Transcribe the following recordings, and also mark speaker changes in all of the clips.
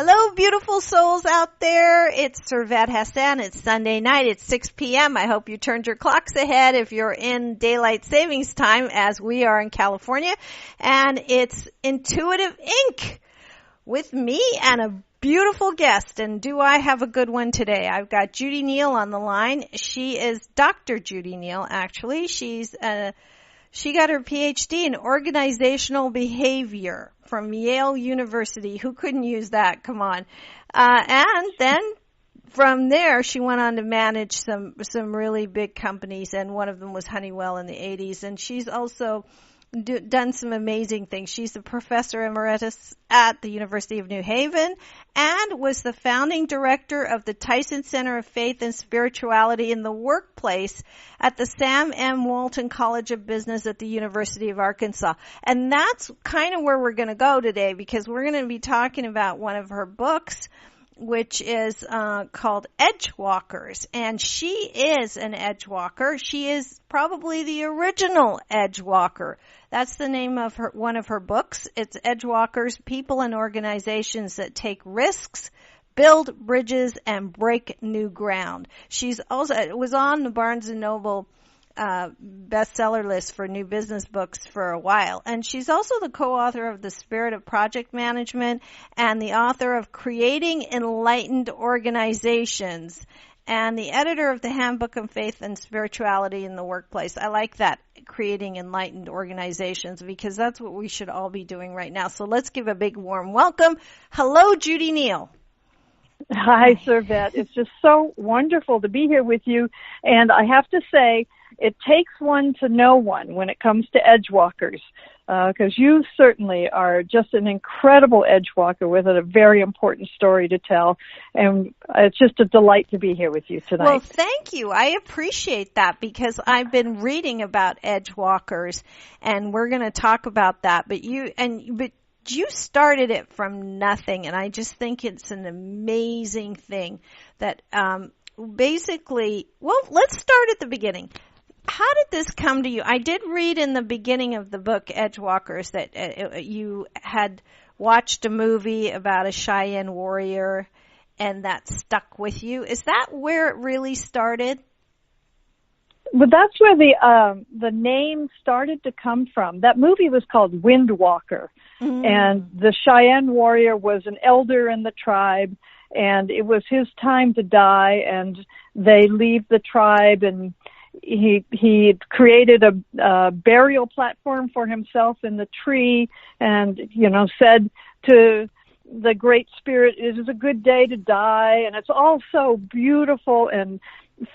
Speaker 1: Hello, beautiful souls out there. It's Servet Hassan. It's Sunday night. It's 6 p.m. I hope you turned your clocks ahead if you're in daylight savings time, as we are in California. And it's Intuitive Inc. with me and a beautiful guest. And do I have a good one today? I've got Judi Neal on the line. She is Dr. Judi Neal, actually. She got her Ph.D. in organizational behavior from Yale University. Who couldn't use that? Come on. And then from there, she went on to manage some really big companies, and one of them was Honeywell in the 80s. And she's also done some amazing things. She's the Professor Emeritus at the University of New Haven and was the founding director of the Tyson Center of Faith and Spirituality in the Workplace at the Sam M. Walton College of Business at the University of Arkansas. And that's kind of where we're going to go today, because we're going to be talking about one of her books, which is called Edgewalkers. And she is an Edgewalker. She is probably the original Edgewalker. That's the name of one of her books. It's Edgewalkers, People and Organizations That Take Risks, Build Bridges, and Break New Ground. She's also, it was on the Barnes & Noble bestseller list for new business books for a while. And she's also the co-author of The Spirit of Project Management and the author of Creating Enlightened Organizations and the editor of the Handbook of Faith and Spirituality in the Workplace. I like that, Creating Enlightened Organizations, because that's what we should all be doing right now. So let's give a big warm welcome. Hello, Judi Neal.
Speaker 2: Hi, Servet. It's just so wonderful to be here with you. And I have to say, it takes one to know one when it comes to Edgewalkers, because you certainly are just an incredible Edgewalker with a very important story to tell. And it's just a delight to be here with you tonight.
Speaker 1: Well, thank you. I appreciate that, because I've been reading about Edgewalkers, and we're going to talk about that. But you started it from nothing, and I just think it's an amazing thing that basically, well, let's start at the beginning. How did this come to you? I did read in the beginning of the book, Edgewalkers, that you had watched a movie about a Cheyenne warrior, and that stuck with you. Is that where it really started?
Speaker 2: Well, that's where the name started to come from. That movie was called Windwalker, and the Cheyenne warrior was an elder in the tribe, and it was his time to die, and they leave the tribe, and he created a burial platform for himself in the tree, and said to the Great Spirit, "It is a good day to die," and it's all so beautiful and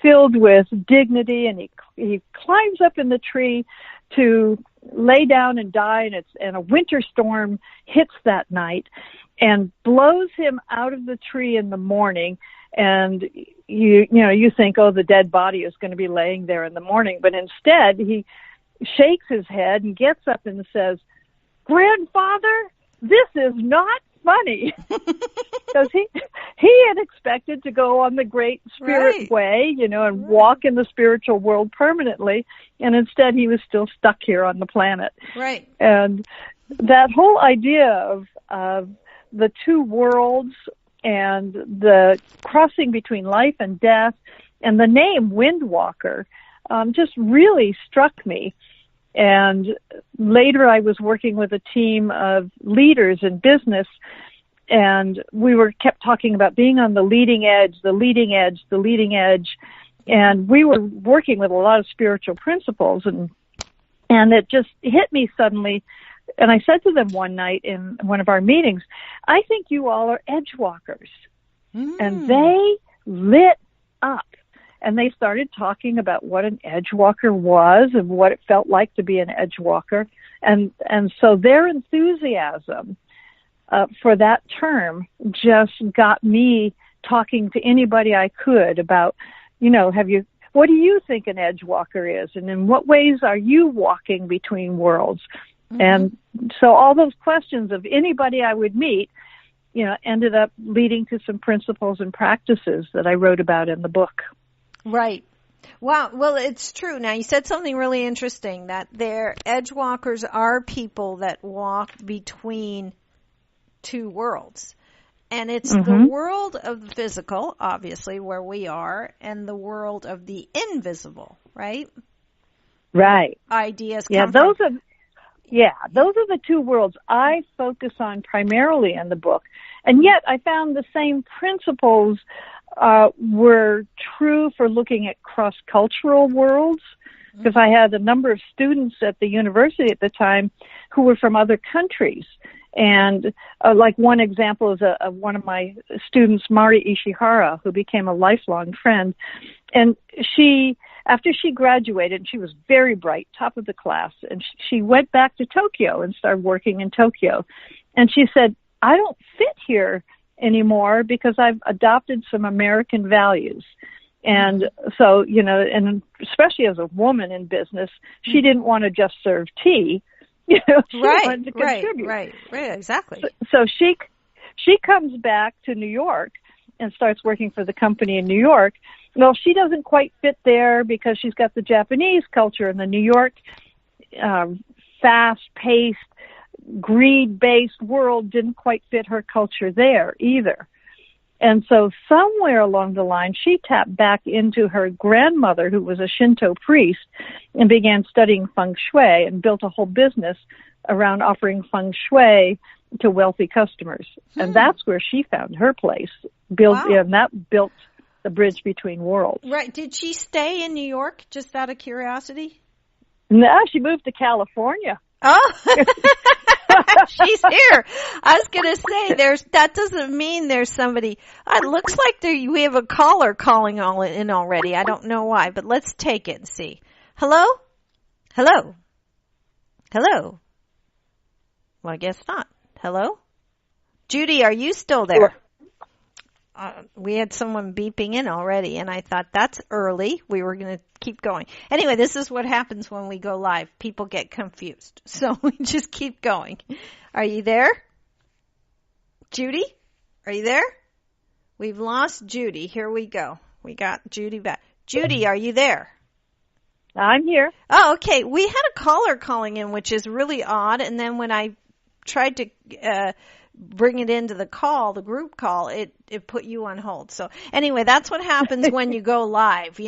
Speaker 2: filled with dignity. And he climbs up in the tree to lay down and die, and a winter storm hits that night and blows him out of the tree in the morning. And you think, oh, the dead body is going to be laying there in the morning. But instead, he shakes his head and gets up and says, "Grandfather, this is not funny." Because he had expected to go on the Great Spirit way, and walk in the spiritual world permanently. And instead, he was still stuck here on the planet.
Speaker 1: Right.
Speaker 2: And that whole idea of the two worlds and the crossing between life and death, and the name Windwalker just really struck me. And later I was working with a team of leaders in business, and we kept talking about being on the leading edge, the leading edge, the leading edge. And we were working with a lot of spiritual principles, and it just hit me suddenly. And I said to them one night in one of our meetings, "I think you all are Edgewalkers." And they lit up. And they started talking about what an Edgewalker was and what it felt like to be an Edgewalker. And so their enthusiasm for that term just got me talking to anybody I could about, what do you think an Edgewalker is? And in what ways are you walking between worlds? And so all those questions of anybody I would meet, ended up leading to some principles and practices that I wrote about in the book.
Speaker 1: Right. Wow. Well, it's true. Now, you said something really interesting, that Edgewalkers are people that walk between two worlds. And it's the world of the physical, obviously, where we are, and the world of the invisible, right?
Speaker 2: Right.
Speaker 1: Ideas
Speaker 2: Yeah,
Speaker 1: come from.
Speaker 2: Those are the two worlds I focus on primarily in the book. And yet I found the same principles were true for looking at cross-cultural worlds, because I had a number of students at the university at the time who were from other countries. And like one example is one of my students, Mari Ishihara, who became a lifelong friend. And after she graduated, she was very bright, top of the class, and she went back to Tokyo and started working in Tokyo. And she said, I don't fit here anymore because I've adopted some American values. And so, and especially as a woman in business, she didn't want to just serve tea. She wanted to contribute.
Speaker 1: Right, exactly.
Speaker 2: So she comes back to New York and starts working for the company in New York. Well, she doesn't quite fit there because she's got the Japanese culture, and the New York fast-paced, greed-based world didn't quite fit her culture there either. And so somewhere along the line, she tapped back into her grandmother, who was a Shinto priest, and began studying feng shui and built a whole business around offering feng shui to wealthy customers. And that's where she found her place. And that built the bridge between worlds.
Speaker 1: Right. Did she stay in New York, just out of curiosity?
Speaker 2: No, she moved to California.
Speaker 1: Oh, she's here. I was going to say, that doesn't mean there's somebody. It looks like we have a caller calling in already. I don't know why, but let's take it and see. Hello? Hello? Hello? Well, I guess not. Hello? Judy, are you still there? We had someone beeping in already, and I thought that's early. We were going to keep going. Anyway, this is what happens when we go live. People get confused. So we just keep going. Are you there? Judy? Are you there? We've lost Judy. Here we go. We got Judy back. Judy, are you there?
Speaker 2: I'm here.
Speaker 1: Oh, okay. We had a caller calling in, which is really odd. And then when I tried to bring it into the group call, it put you on hold. So anyway, that's what happens when you go live.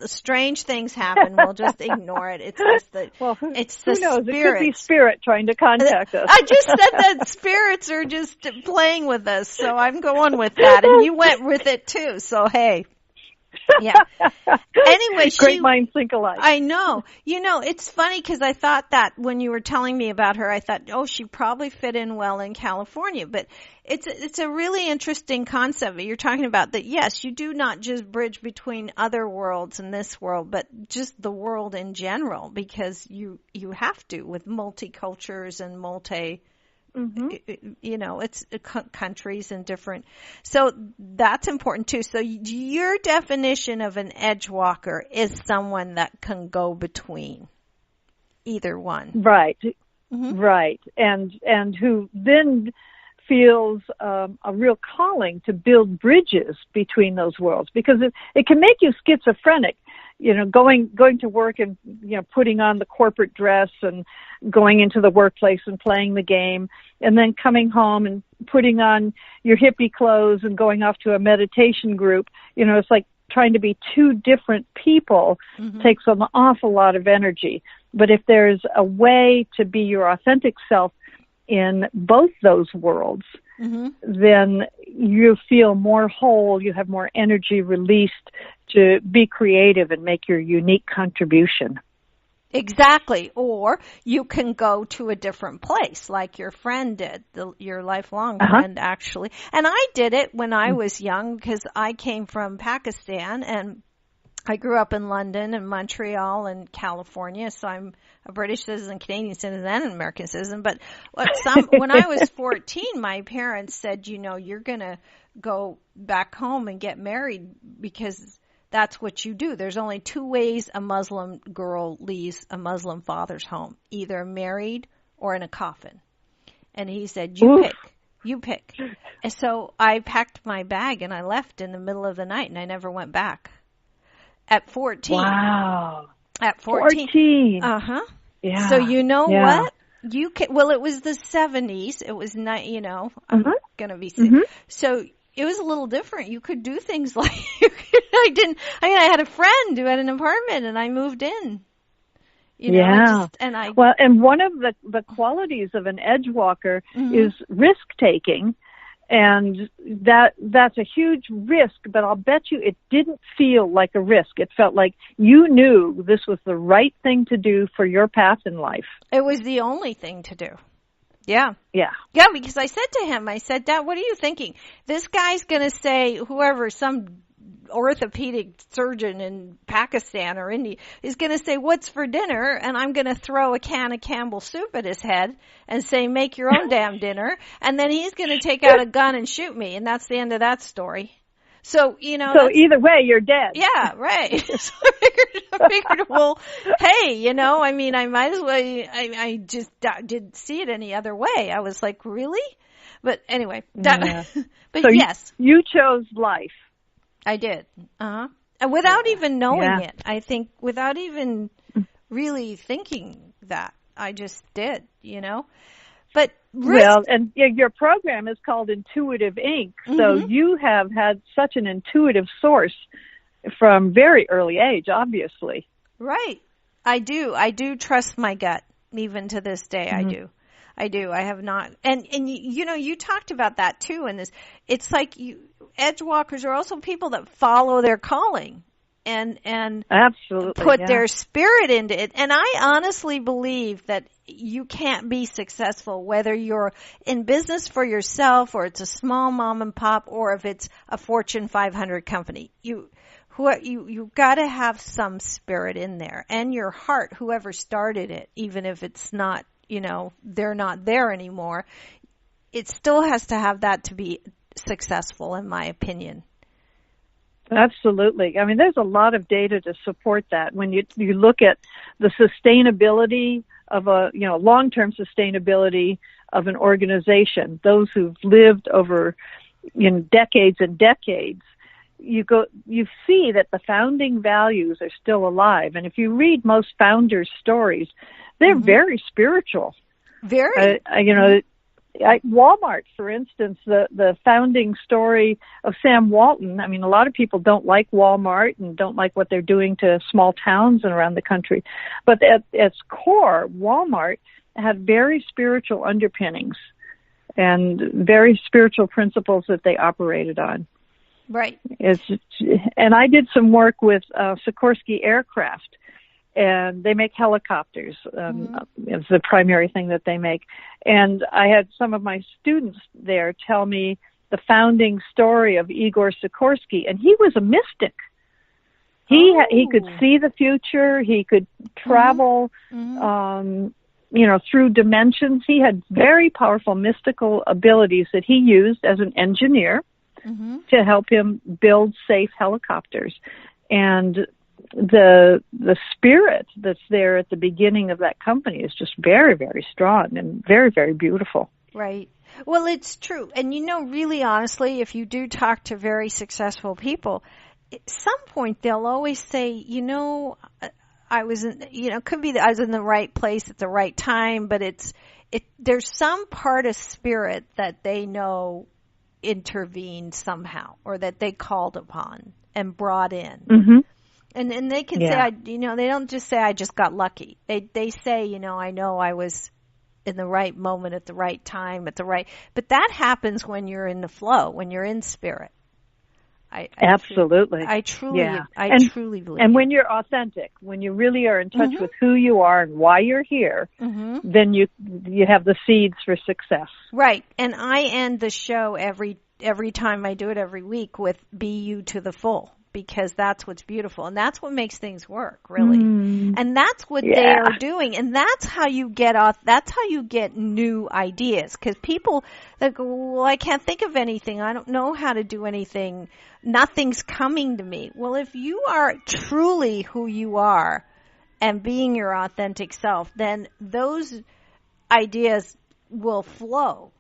Speaker 1: Strange things happen. We'll just ignore it. It's just who knows? Spirits.
Speaker 2: It could be spirit trying to contact us.
Speaker 1: I just said that spirits are just playing with us, so I'm going with that. And you went with it too. So hey. Yeah. Anyway,
Speaker 2: great minds think alike.
Speaker 1: I know. It's funny because I thought that when you were telling me about her, I thought, she probably fit in well in California. But it's a really interesting concept. You're talking about that. Yes, you do not just bridge between other worlds and this world, but just the world in general, because you have to with multicultures and it's countries and different. So that's important too. So your definition of an edgewalker is someone that can go between either one.
Speaker 2: Right. Mm-hmm. Right. And who then feels a real calling to build bridges between those worlds, because it can make you schizophrenic. Going to work and, putting on the corporate dress and going into the workplace and playing the game, and then coming home and putting on your hippie clothes and going off to a meditation group. It's like trying to be two different people takes an awful lot of energy. But if there's a way to be your authentic self in both those worlds, then you feel more whole, you have more energy released to be creative and make your unique contribution.
Speaker 1: Exactly. Or you can go to a different place like your friend did, your lifelong friend actually. And I did it when I was young because I came from Pakistan and I grew up in London and Montreal and California, so I'm a British citizen, Canadian citizen, and an American citizen. But when I was 14, my parents said, you're going to go back home and get married because that's what you do. There's only two ways a Muslim girl leaves a Muslim father's home, either married or in a coffin. And he said, you pick. And so I packed my bag and I left in the middle of the night and I never went back. At 14.
Speaker 2: Wow.
Speaker 1: At 14.
Speaker 2: Yeah.
Speaker 1: So what? Well, it was the 70s. It was not, I'm going to be sick.
Speaker 2: Mm-hmm.
Speaker 1: So it was a little different. You could do things like, I had a friend who had an apartment and I moved in. Well, and one of the qualities of an Edgewalker is risk-taking. And that's a huge risk, but I'll bet you it didn't feel like a risk. It felt like you knew this was the right thing to do for your path in life. It was the only thing to do. Yeah.
Speaker 2: Yeah.
Speaker 1: Yeah, because I said to him, Dad, what are you thinking? This guy's going to say, some orthopedic surgeon in Pakistan or India is going to say, what's for dinner? And I'm going to throw a can of Campbell soup at his head and say, make your own damn dinner. And then he's going to take out a gun and shoot me. And that's the end of that story. So,
Speaker 2: So either way, you're dead.
Speaker 1: Yeah, right. So I figured, well, hey, I might as well, I just didn't see it any other way. I was like, really? But anyway, but
Speaker 2: so
Speaker 1: yes.
Speaker 2: You chose life.
Speaker 1: I did. And without even knowing it. I think without even really thinking that. I just did, But
Speaker 2: well, and your program is called Intuitive Inc. So you have had such an intuitive source from very early age, obviously.
Speaker 1: Right. I do trust my gut, even to this day. I do. I have not. And you talked about that too. And it's like Edgewalkers are also people that follow their calling and
Speaker 2: absolutely
Speaker 1: put their spirit into it. And I honestly believe that you can't be successful whether you're in business for yourself or it's a small mom and pop or if it's a Fortune 500 company. You got to have some spirit in there and your heart, whoever started it, even if it's not, they're not there anymore. It still has to have that to be successful, in my opinion.
Speaker 2: Absolutely. I mean, there's a lot of data to support that. When you look at the sustainability of long-term sustainability of an organization, those who've lived over decades and decades, you see that the founding values are still alive. And if you read most founders' stories, they're very spiritual.
Speaker 1: Very.
Speaker 2: Walmart, for instance, the founding story of Sam Walton. I mean, a lot of people don't like Walmart and don't like what they're doing to small towns and around the country. But at its core, Walmart had very spiritual underpinnings and very spiritual principles that they operated on.
Speaker 1: Right.
Speaker 2: And I did some work with Sikorsky Aircraft. And they make helicopters. It's the primary thing that they make. And I had some of my students there tell me the founding story of Igor Sikorsky, and he was a mystic. He could see the future. He could travel, through dimensions. He had very powerful mystical abilities that he used as an engineer to help him build safe helicopters. And the spirit that's there at the beginning of that company is just very, very strong and very, very beautiful.
Speaker 1: Right. Well, it's true. And really honestly, if you do talk to very successful people, at some point they'll always say, I was could be that I was in the right place at the right time, but there's some part of spirit that they know intervened somehow or that they called upon and brought in. And they can say, they don't just say, I just got lucky. They say, I know I was in the right moment at the right time but that happens when you're in the flow, when you're in spirit.
Speaker 2: Absolutely.
Speaker 1: I truly believe.
Speaker 2: And when you're authentic, when you really are in touch with who you are and why you're here, then you have the seeds for success.
Speaker 1: Right. And I end the show every time I do it every week with be you to the full. Because that's what's beautiful. And that's what makes things work, really. And that's what they are doing. And that's how you get new ideas. Because people that go, well, I can't think of anything. I don't know how to do anything. Nothing's coming to me. Well, if you are truly who you are and being your authentic self, then those ideas will flow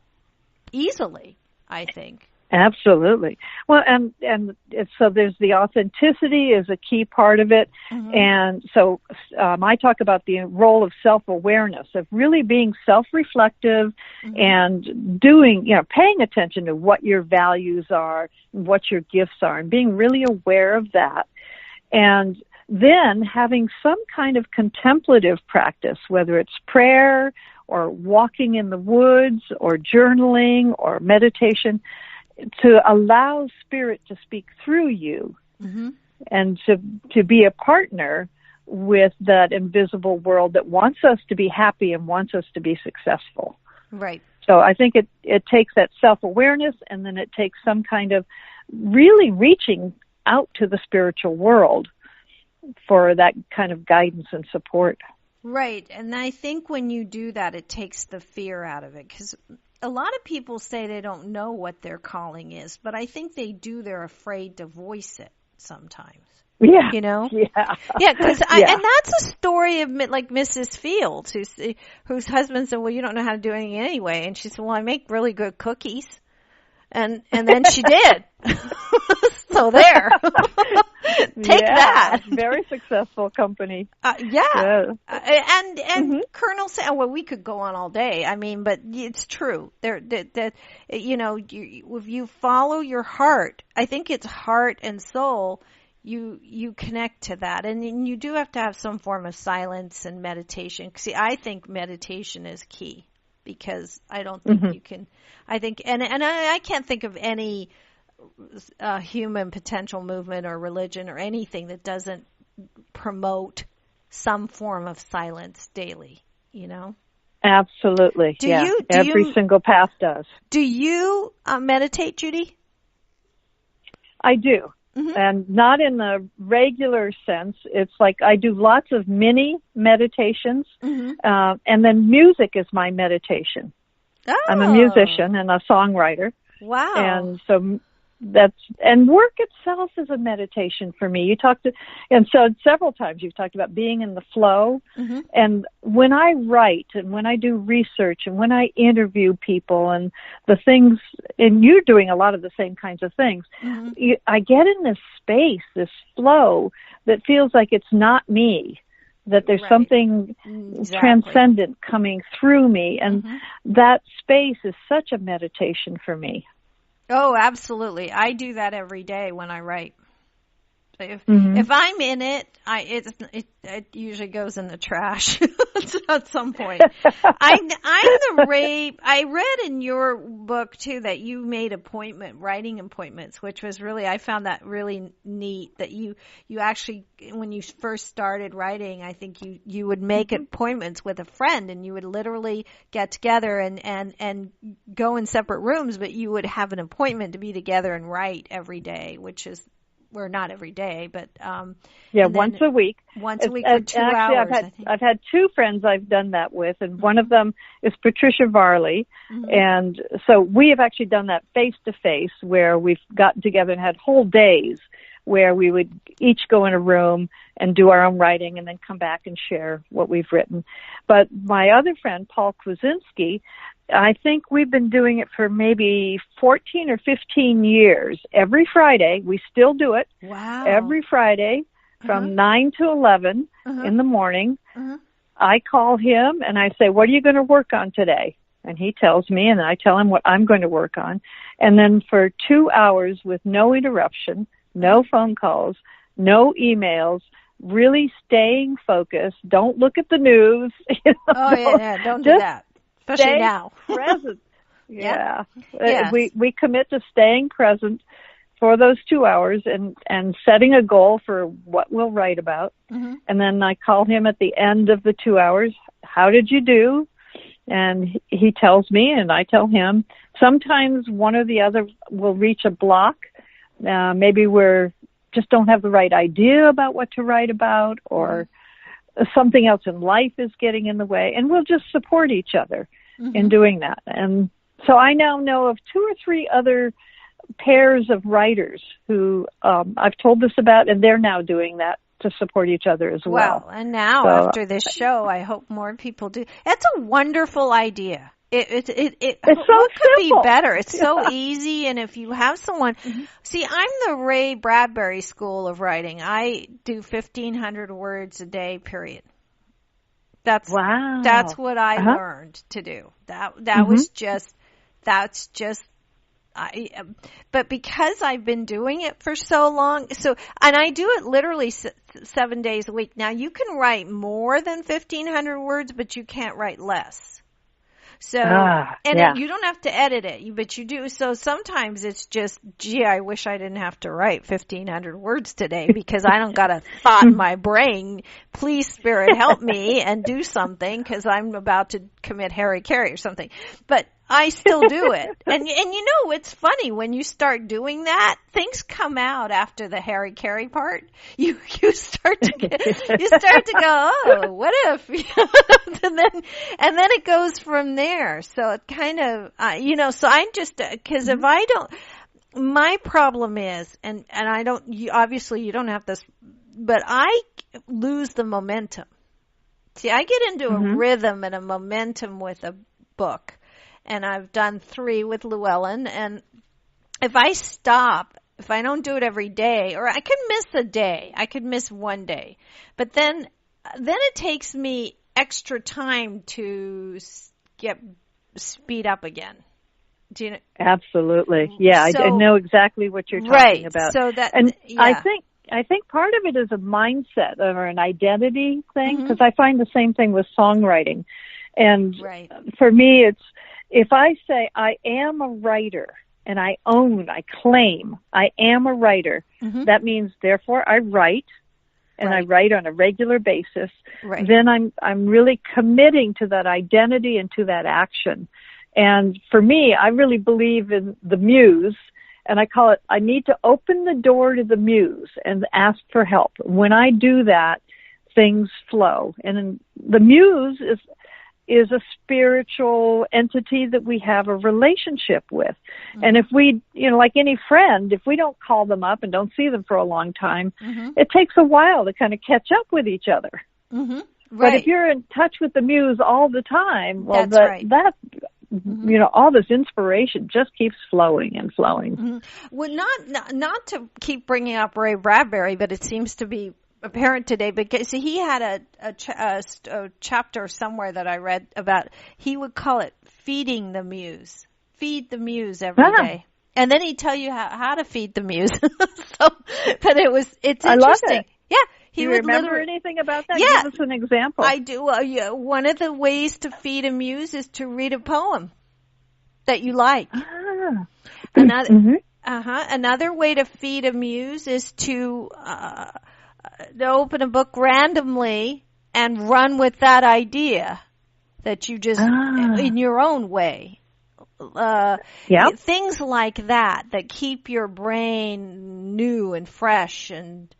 Speaker 1: easily, I think.
Speaker 2: Absolutely. Well, and so there's the authenticity is a key part of it. Mm-hmm. And so I talk about the role of self-awareness, of really being self-reflective mm-hmm. and doing, paying attention to what your values are, what your gifts are, and being really aware of that. And then having some kind of contemplative practice, whether it's prayer or walking in the woods or journaling or meditation, to allow spirit to speak through you mm-hmm. and to be a partner with that invisible world that wants us to be happy and wants us to be successful.
Speaker 1: Right.
Speaker 2: So I think it takes that self-awareness, and then it takes some kind of really reaching out to the spiritual world for that kind of guidance and support.
Speaker 1: Right. And I think when you do that, it takes the fear out of it, because a lot of people say they don't know what their calling is, but I think they do. They're afraid to voice it sometimes.
Speaker 2: Yeah.
Speaker 1: Yeah.
Speaker 2: Yeah,
Speaker 1: because and that's a story of like Mrs. Fields, whose husband said, "Well, you don't know how to do anything anyway," and she said, "Well, I make really good cookies," and then she did. So there. Take that.
Speaker 2: Very successtional company.
Speaker 1: Yeah. And mm-hmm. Colonel said, well, we could go on all day. I mean, but it's true. If you follow your heart, I think it's heart and soul, you connect to that. And you do have to have some form of silence and meditation. See, I think meditation is key, because I don't think mm-hmm. you can, I think, and I can't think of any human potential movement or religion or anything that doesn't promote some form of silence daily,
Speaker 2: Absolutely. Every single path does.
Speaker 1: Do you meditate, Judi?
Speaker 2: I do. Mm-hmm. And not in the regular sense. It's like I do lots of mini meditations, mm-hmm. And then music is my meditation.
Speaker 1: Oh.
Speaker 2: I'm a musician and a songwriter.
Speaker 1: Wow.
Speaker 2: And so and work itself is a meditation for me. And so several times you've talked about being in the flow. Mm-hmm. And when I write and when I do research and when I interview people and the things, and you're doing a lot of the same kinds of things, mm-hmm. I get in this space, this flow that feels like it's not me, that there's right. something exactly. transcendent coming through me. And mm-hmm. that space is such a meditation for me.
Speaker 1: Oh, absolutely. I do that every day when I write. If I'm in it, it usually goes in the trash at some point. I read in your book too that you made writing appointments, which was really, I found that really neat, that you actually, when you first started writing, I think you would make appointments with a friend, and you would literally get together and go in separate rooms, but you would have an appointment to be together and write every day, which is, well, not every day, but
Speaker 2: once a week.
Speaker 1: Once a week for 2 hours.
Speaker 2: I've had two friends I've done that with, and mm-hmm. one of them is Patricia Varley, mm-hmm. and so we have actually done that face to face, where we've gotten together and had whole days where we would each go in a room and do our own writing, and then come back and share what we've written. But my other friend, Paul Kwasinski, I think we've been doing it for maybe 14 or 15 years. Every Friday, we still do it.
Speaker 1: Wow.
Speaker 2: Every Friday from 9 to 11 in the morning. I call him and I say, what are you going to work on today? And he tells me, and I tell him what I'm going to work on. And then for 2 hours with no interruption, no phone calls, no emails, really staying focused. Don't look at the news.
Speaker 1: Don't do that. Especially now.
Speaker 2: Present. Yeah. Yes. We commit to staying present for those 2 hours and setting a goal for what we'll write about. Mm-hmm. And then I call him at the end of the 2 hours. How did you do? And he tells me and I tell him. Sometimes one or the other will reach a block. Maybe we're just don't have the right idea about what to write about, or something else in life is getting in the way, and we'll just support each other in doing that. And so I now know of 2 or 3 other pairs of writers who I've told this about, and they're now doing that to support each other as well.
Speaker 1: Well, and now after this show, I hope more people do. That's a wonderful idea.
Speaker 2: It's so
Speaker 1: what could
Speaker 2: simple.
Speaker 1: be better? It's so easy, and if you have someone, see, I'm the Ray Bradbury School of Writing. I do 1,500 words a day, period. That's what I learned to do. That was just, but because I've been doing it for so long, and I do it literally 7 days a week. Now you can write more than 1,500 words, but you can't write less. So, you don't have to edit it, but you do. So sometimes it's just, gee, I wish I didn't have to write 1,500 words today because I don't got a thought in my brain. Please, Spirit, help me and do something because I'm about to commit Harry-Carry or something. But I still do it. And you know, it's funny when you start doing that, things come out after the Harry-Carry part. You start to go, oh, what if? and then it goes from there. So it kind of, so I'm just, cause if I don't, my problem is, and I don't, obviously you don't have this, but I lose the momentum. See, I get into a rhythm and a momentum with a book. And I've done 3 with Llewellyn. And if I stop, if I don't do it every day, or I could miss a day, I could miss one day. But then it takes me extra time to speed up I know exactly what you're talking about.
Speaker 2: So that, and I think part of it is a mindset or an identity thing, because I find the same thing with songwriting. And for me, it's, if I say I am a writer and I claim I am a writer, that means therefore I write and I write on a regular basis. Then I'm really committing to that identity and to that action. And for me, I really believe in the muse, and I call it, I need to open the door to the muse and ask for help. When I do that, things flow. And the muse is a spiritual entity that we have a relationship with. And if we, like any friend, if we don't call them up and don't see them for a long time, it takes a while to kind of catch up with each other. But if you're in touch with the muse all the time, well, all this inspiration just keeps flowing and flowing.
Speaker 1: Well, not to keep bringing up Ray Bradbury, but it seems to be apparent today, because he had a chapter somewhere that I read about, he would call it feeding the muse. Feed the muse every day. And then he'd tell you how to feed the muse. But it's interesting.
Speaker 2: I love it.
Speaker 1: Yeah.
Speaker 2: Do you remember anything about that?
Speaker 1: Yeah.
Speaker 2: Give us an example.
Speaker 1: I do. One of the ways to feed a muse is to read a poem that you like. Another way to feed a muse is to open a book randomly and run with that idea that you just, in your own way. Things like that keep your brain new and fresh and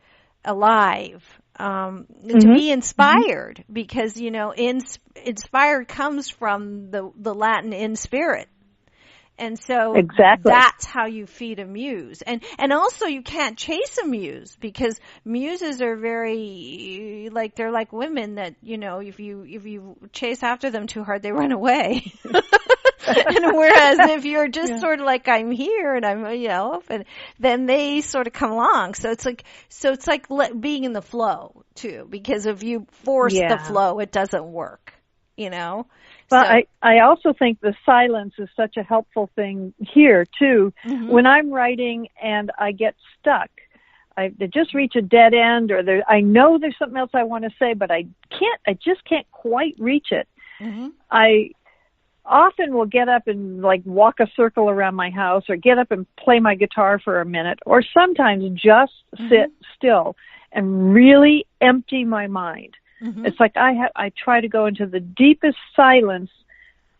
Speaker 1: alive, to be inspired, because, inspired comes from the Latin in spirit. And so that's how you feed a muse. And also you can't chase a muse, because muses are very, they're like women that, if you chase after them too hard, they run away. And whereas if you're just sort of like, I'm here and I'm, and then they sort of come along. So it's like being in the flow too, because if you force the flow, it doesn't work,
Speaker 2: Well, I also think the silence is such a helpful thing here, too. When I'm writing and I get stuck, I just reach a dead end, or I know there's something else I want to say, but I just can't quite reach it. I often will get up and walk a circle around my house, or get up and play my guitar for a minute, or sometimes just sit still and really empty my mind. It's like I try to go into the deepest silence,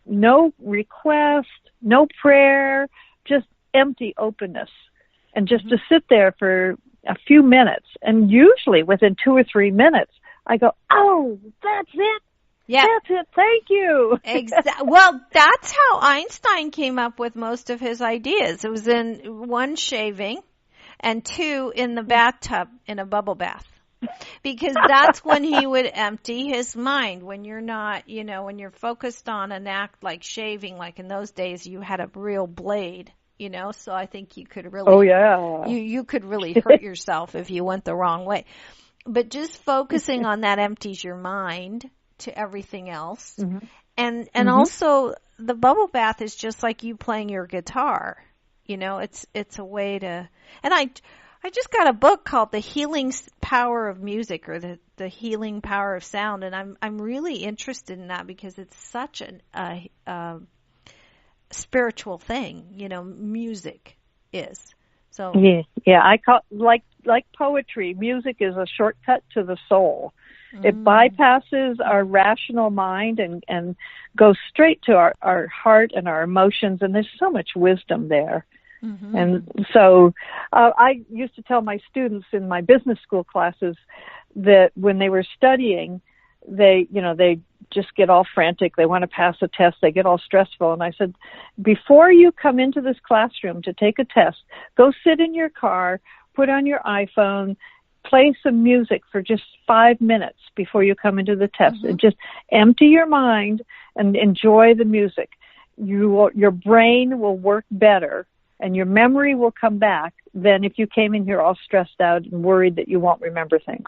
Speaker 2: no request, no prayer, just empty openness, and just to sit there for a few minutes. And usually within 2 or 3 minutes, I go, oh, that's it. Yeah. That's it. Thank you.
Speaker 1: Well, that's how Einstein came up with most of his ideas. It was in 1, shaving, and 2, in the bathtub in a bubble bath. Because that's when he would empty his mind, when you're not, when you're focused on an act like shaving, like in those days you had a real blade, so I think you could really,
Speaker 2: oh yeah,
Speaker 1: you could really hurt yourself if you went the wrong way. But just focusing on that empties your mind to everything else. Mm-hmm. And also the bubble bath is just like you playing your guitar. It's a way to, and I just got a book called The Healing Power of Music, or the Healing Power of Sound, and I'm really interested in that because it's such a spiritual thing, music is. So
Speaker 2: yeah, I call like poetry, music is a shortcut to the soul. It bypasses our rational mind and goes straight to our heart and our emotions, and there's so much wisdom there. Mm-hmm. And so I used to tell my students in my business school classes that when they were studying, they just get all frantic. They want to pass a test. They get all stressful. And I said, before you come into this classroom to take a test, go sit in your car, put on your iPhone, play some music for just 5 minutes before you come into the test, and just empty your mind and enjoy the music. Your brain will work better and your memory will come back than if you came in here all stressed out and worried that you won't remember things.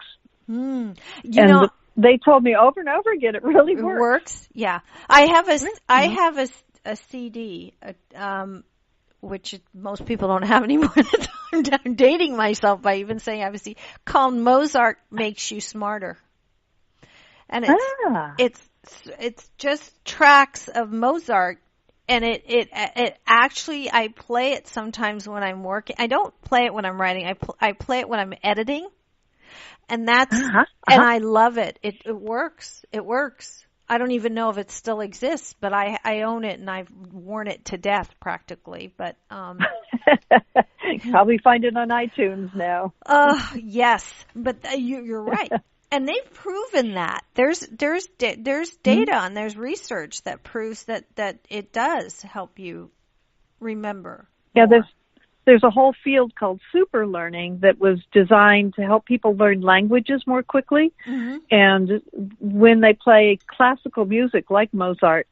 Speaker 2: They told me over and over again it really works.
Speaker 1: It works, yeah. I have a CD, which most people don't have anymore. I'm dating myself by even saying I have a CD called Mozart Makes You Smarter, and it's just tracks of Mozart. And it actually, I play it sometimes when I'm working. I don't play it when I'm writing. I play it when I'm editing, and that's and I love it. It works. It works. I don't even know if it still exists, but I own it and I've worn it to death practically. But
Speaker 2: probably find it on iTunes now.
Speaker 1: Yes, but you're right. And they've proven that. There's data and there's research that proves that it does help you remember.
Speaker 2: Yeah, there's a whole field called super learning that was designed to help people learn languages more quickly. Mm-hmm. And when they play classical music like Mozart,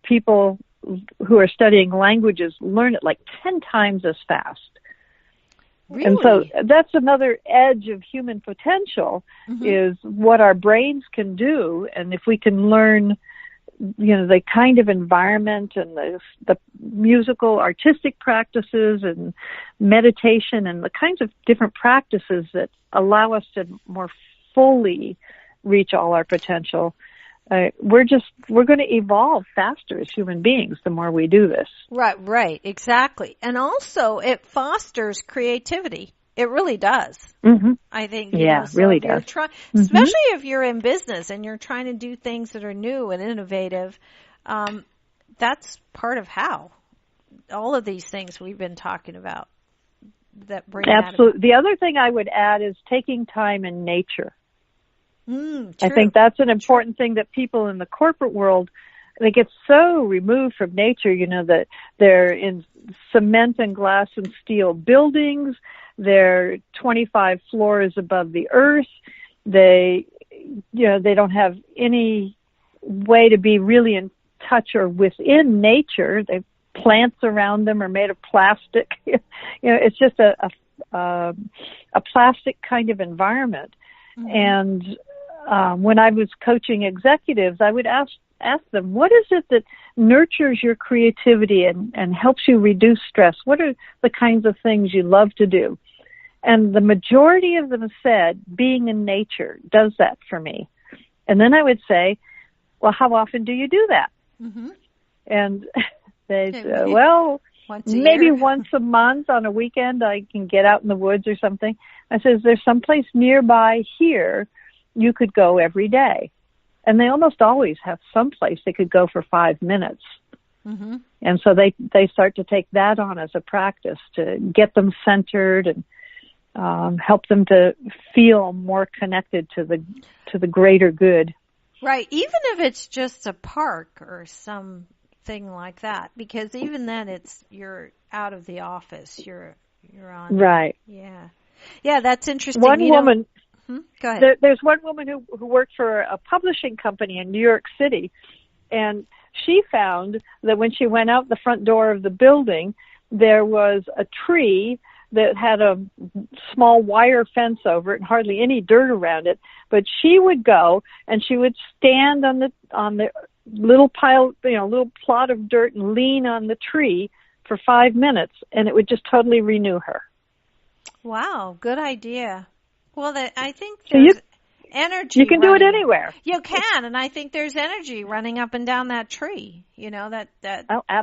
Speaker 2: people who are studying languages learn it like 10 times as fast.
Speaker 1: Really?
Speaker 2: And so that's another edge of human potential, is what our brains can do. And if we can learn, the kind of environment and the musical, artistic practices and meditation and the kinds of different practices that allow us to more fully reach all our potential, we're going to evolve faster as human beings the more we do this.
Speaker 1: Right, exactly. And also it fosters creativity. It really does. Mm-hmm. I think.
Speaker 2: Really does.
Speaker 1: Especially if you're in business and you're trying to do things that are new and innovative. That's part of how all of these things we've been talking about that bring.
Speaker 2: Absolutely. The other thing I would add is taking time in nature. I think that's an important thing that people in the corporate world, they get so removed from nature, that they're in cement and glass and steel buildings. They're 25 floors above the earth. They don't have any way to be really in touch or within nature. They plants around them are made of plastic. It's just a plastic kind of environment. Mm-hmm. And when I was coaching executives, I would ask them, what is it that nurtures your creativity and helps you reduce stress? What are the kinds of things you love to do? And the majority of them said, being in nature does that for me. And then I would say, well, how often do you do that? Mm-hmm. And they said, well, maybe once a month on a weekend I can get out in the woods or something. I said, is there someplace nearby here you could go every day? And they almost always have someplace they could go for 5 minutes. Mm-hmm. And so they start to take that on as a practice to get them centered and help them to feel more connected to the greater good.
Speaker 1: Right, even if it's just a park or something like that, because even then you're out of the office, you're on.
Speaker 2: Right.
Speaker 1: Yeah, that's interesting.
Speaker 2: One woman.
Speaker 1: Go ahead.
Speaker 2: There's one woman who worked for a publishing company in New York City, and she found that when she went out the front door of the building, there was a tree that had a small wire fence over it and hardly any dirt around it. But she would go and she would stand on the little pile, little plot of dirt and lean on the tree for 5 minutes, and it would just totally renew her.
Speaker 1: Wow, good idea. Well, I think
Speaker 2: so
Speaker 1: there's energy.
Speaker 2: You can do it anywhere.
Speaker 1: You can, and I think there's energy running up and down that tree. That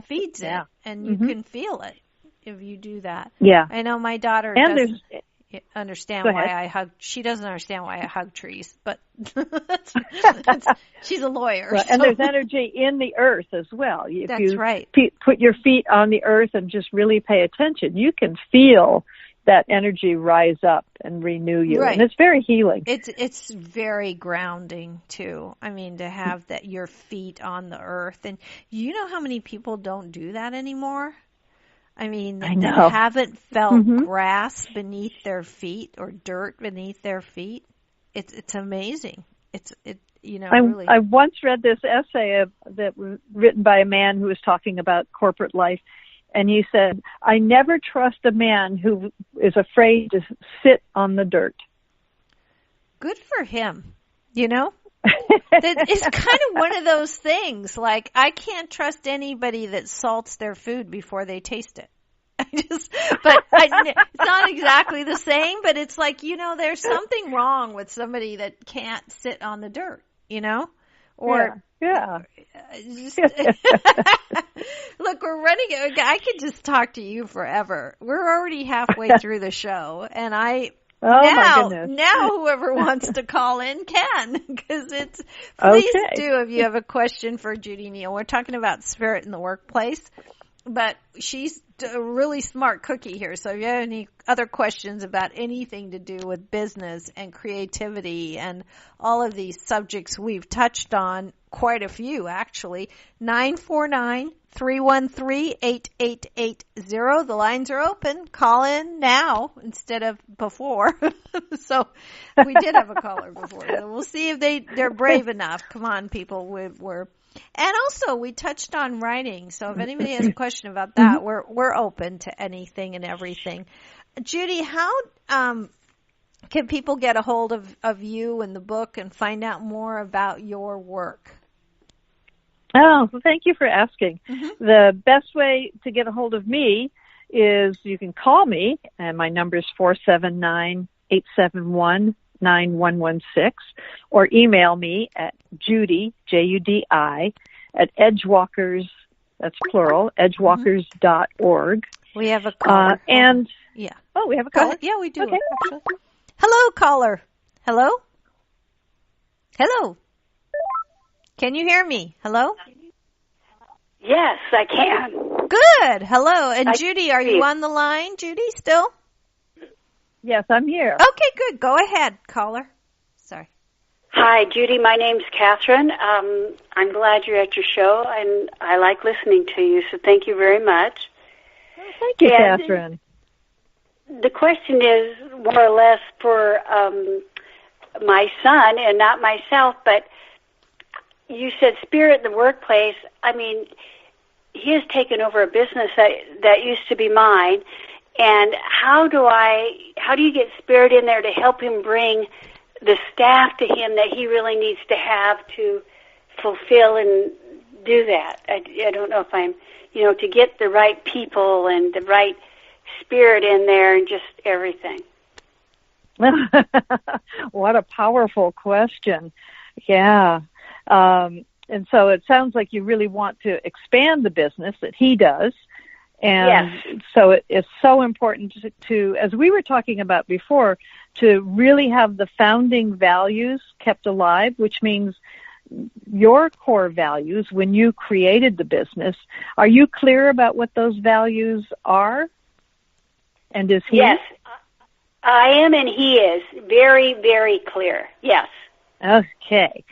Speaker 1: feeds it, and you can feel it if you do that.
Speaker 2: Yeah.
Speaker 1: I know my daughter doesn't understand why I hug. She doesn't understand why I hug trees, but she's a lawyer.
Speaker 2: Well, and there's energy in the earth as well.
Speaker 1: That's right.
Speaker 2: Put your feet on the earth and just really pay attention, you can feel that energy rise up and renew you. Right. And it's very healing.
Speaker 1: It's very grounding too. I mean, to have your feet on the earth. And you know how many people don't do that anymore? I mean, they haven't felt grass beneath their feet or dirt beneath their feet. It's amazing. Really.
Speaker 2: I once read this essay that was written by a man who was talking about corporate life, and he said, "I never trust a man who is afraid to sit on the dirt."
Speaker 1: Good for him. It's kind of one of those things. Like, I can't trust anybody that salts their food before they taste it. It's not exactly the same, but it's like, there's something wrong with somebody that can't sit on the dirt, Or
Speaker 2: yeah.
Speaker 1: Look, we're running. I could just talk to you forever. We're already halfway through the show, and
Speaker 2: my goodness.
Speaker 1: Now whoever wants to call in can, because please do if you have a question for Judi Neal. We're talking about spirit in the workplace, but she's a really smart cookie here. So if you have any other questions about anything to do with business and creativity and all of these subjects we've touched on, quite a few actually, 949-313-8880. The lines are open. Call in now instead of before. So we did have a caller before. So we'll see if they're brave enough. Come on, people. And also we touched on writing. So if anybody has a question about that, we're open to anything and everything. Judi, how can people get a hold of you and the book and find out more about your work?
Speaker 2: Oh, well, thank you for asking. The best way to get a hold of me is you can call me, and my number is 479-871-9116, or email me at Judi, Judi, at Edgewalkers, that's plural, edgewalkers.org.
Speaker 1: We have a caller.
Speaker 2: We have a caller?
Speaker 1: Yeah, we do. Okay. Actually. Hello, caller. Hello? Hello? Can you hear me? Hello?
Speaker 3: Yes, I can.
Speaker 1: Good. Hello. And Judi, are you on the line, Judi, still?
Speaker 2: Yes, I'm here.
Speaker 1: Okay, good. Go ahead, caller. Sorry.
Speaker 3: Hi, Judi. My name's Catherine. I'm glad you're at your show, and I like listening to you, so thank you very much.
Speaker 2: Oh, thank you, Catherine.
Speaker 3: The question is more or less for my son and not myself, but you said spirit in the workplace. I mean, he has taken over a business that used to be mine, and how do you get spirit in there to help him bring the staff to him that he really needs to have to fulfill and do that? I don't know if I'm, to get the right people and the right spirit in there and just everything.
Speaker 2: What a powerful question. Yeah. And so it sounds like you really want to expand the business that he does. And so it's so important to, as we were talking about before, to really have the founding values kept alive, which means your core values when you created the business. Are you clear about what those values are? And is he?
Speaker 3: Yes, I am, and he is very, very clear. Yes.
Speaker 2: Okay.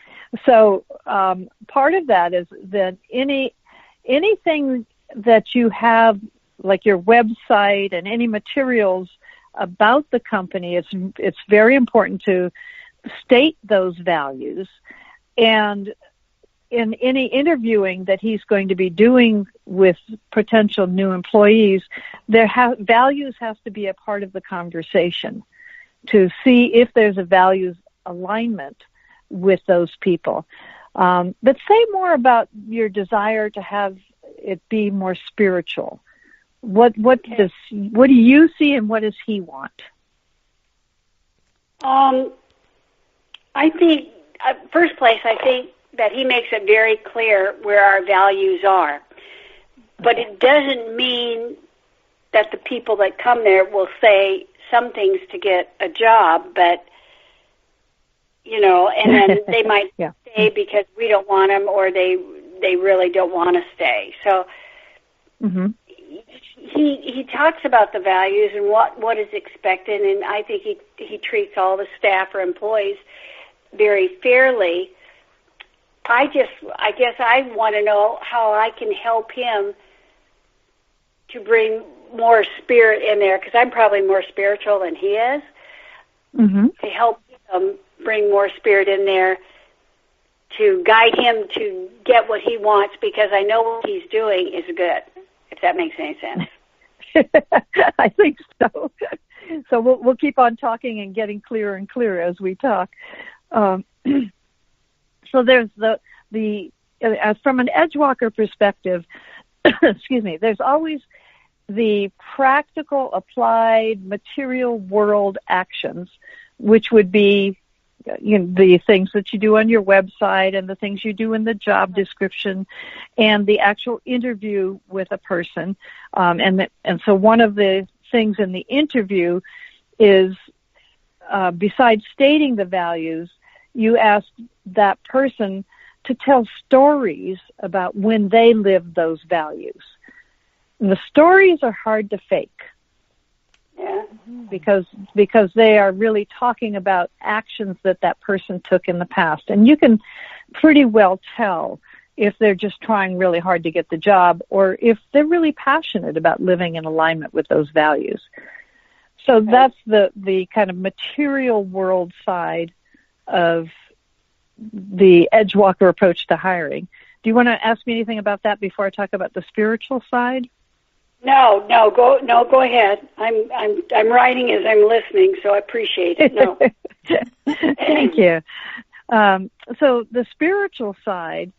Speaker 2: So part of that is that anything that you have, like your website and any materials about the company, it's very important to state those values. And in any interviewing that he's going to be doing with potential new employees, values has to be a part of the conversation to see if there's a values alignment with those people. But say more about your desire to have it be more spiritual. What do you see, and what does he want?
Speaker 3: I think, first place, I think that he makes it very clear where our values are. But it doesn't mean that the people that come there will say some things to get a job, but, and then they might stay because we don't want them, or they really don't want to stay. So he talks about the values and what is expected, and I think he treats all the staff or employees very fairly. I guess I want to know how I can help him to bring more spirit in there, because I'm probably more spiritual than he is, to help him bring more spirit in there, to guide him to get what he wants, because I know what he's doing is good, if that makes any sense.
Speaker 2: I think so. So we'll keep on talking and getting clearer and clearer as we talk. So there's from an Edgewalker perspective, excuse me, there's always the practical, applied, material world actions, which would be the things that you do on your website and the things you do in the job description and the actual interview with a person. And so one of the things in the interview is, besides stating the values, you ask that person to tell stories about when they lived those values. And the stories are hard to fake.
Speaker 3: Yeah.
Speaker 2: Because they are really talking about actions that person took in the past. And you can pretty well tell if they're just trying really hard to get the job or if they're really passionate about living in alignment with those values. So that's the kind of material world side of the Edgewalker approach to hiring. Do you want to ask me anything about that before I talk about the spiritual side?
Speaker 3: No, go ahead. I'm writing as I'm listening, so I appreciate it. No.
Speaker 2: Thank you. So the spiritual side,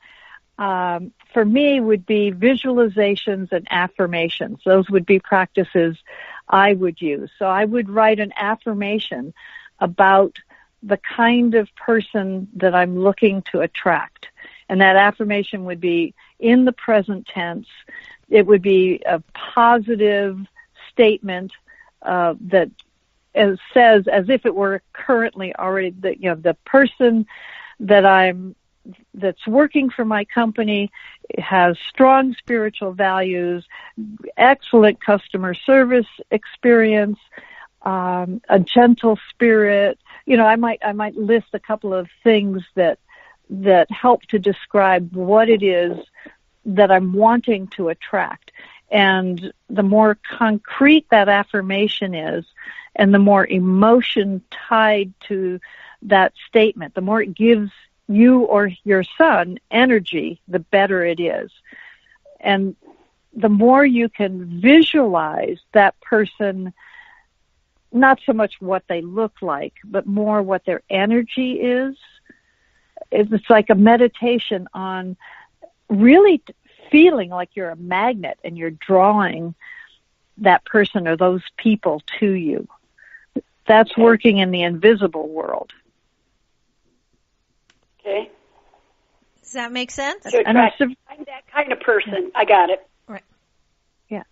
Speaker 2: for me, would be visualizations and affirmations. Those would be practices I would use. So I would write an affirmation about the kind of person that I'm looking to attract. And that affirmation would be in the present tense. It would be a positive statement that says, as if it were currently already, the person that's working for my company has strong spiritual values, excellent customer service experience, a gentle spirit. I might list a couple of things that help to describe what it is that I'm wanting to attract. And the more concrete that affirmation is, and the more emotion tied to that statement, the more it gives you or your son energy, the better it is. And the more you can visualize that person, not so much what they look like, but more what their energy is. It's like a meditation on really feeling like you're a magnet and you're drawing that person or those people to you. That's working in the invisible world.
Speaker 3: Okay.
Speaker 1: Does that make sense?
Speaker 3: I'm that kind of person. I got it.
Speaker 1: Right.
Speaker 2: Yeah.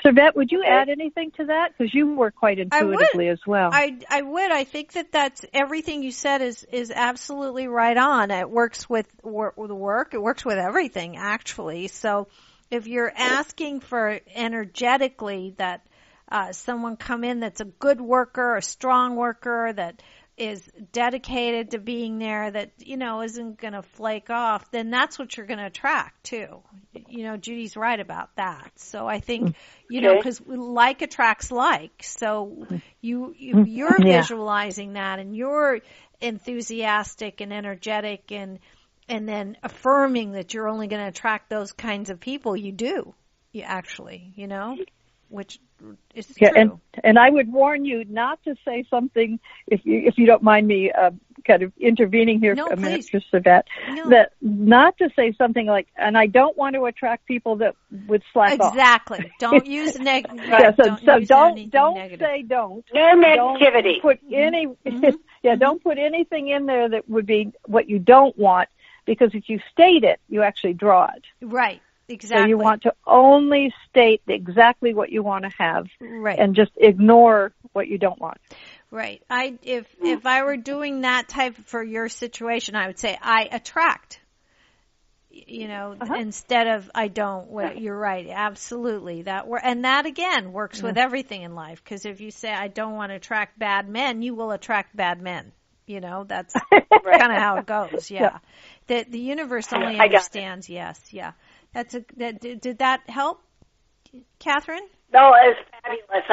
Speaker 2: Servette, would you add anything to that? Because you work quite intuitively as well.
Speaker 1: I would. I think that's everything you said is absolutely right on. It works with the work. It works with everything, actually. So if you're asking for energetically that someone come in that's a good worker, a strong worker, that is dedicated to being there, that, isn't going to flake off, then that's what you're going to attract too. Judy's right about that. So I think, because like attracts like. So you're visualizing that, and you're enthusiastic and energetic, and then affirming that you're only going to attract those kinds of people. You do. You actually, which is true.
Speaker 2: And I would warn you not to say something, if you don't mind me kind of intervening here for a minute, Yvette, that not to say something like, and I don't want to attract people that would slack off.
Speaker 1: Exactly. Don't use negative.
Speaker 2: Don't say don't.
Speaker 3: No negativity.
Speaker 2: Don't put any, don't put anything in there that would be what you don't want, because if you state it, you actually draw it.
Speaker 1: Right. Exactly.
Speaker 2: So you want to only state exactly what you want to have,
Speaker 1: right,
Speaker 2: and just ignore what you don't want.
Speaker 1: Right. If I were doing that type for your situation, I would say I attract. Instead of I don't. Well, you're right. Absolutely. And that again works with everything in life, because if you say I don't want to attract bad men, you will attract bad men. That's kind of how it goes. Yeah. The universe only understands. Yes. Yeah. Did that help, Catherine?
Speaker 3: No, it's fabulous.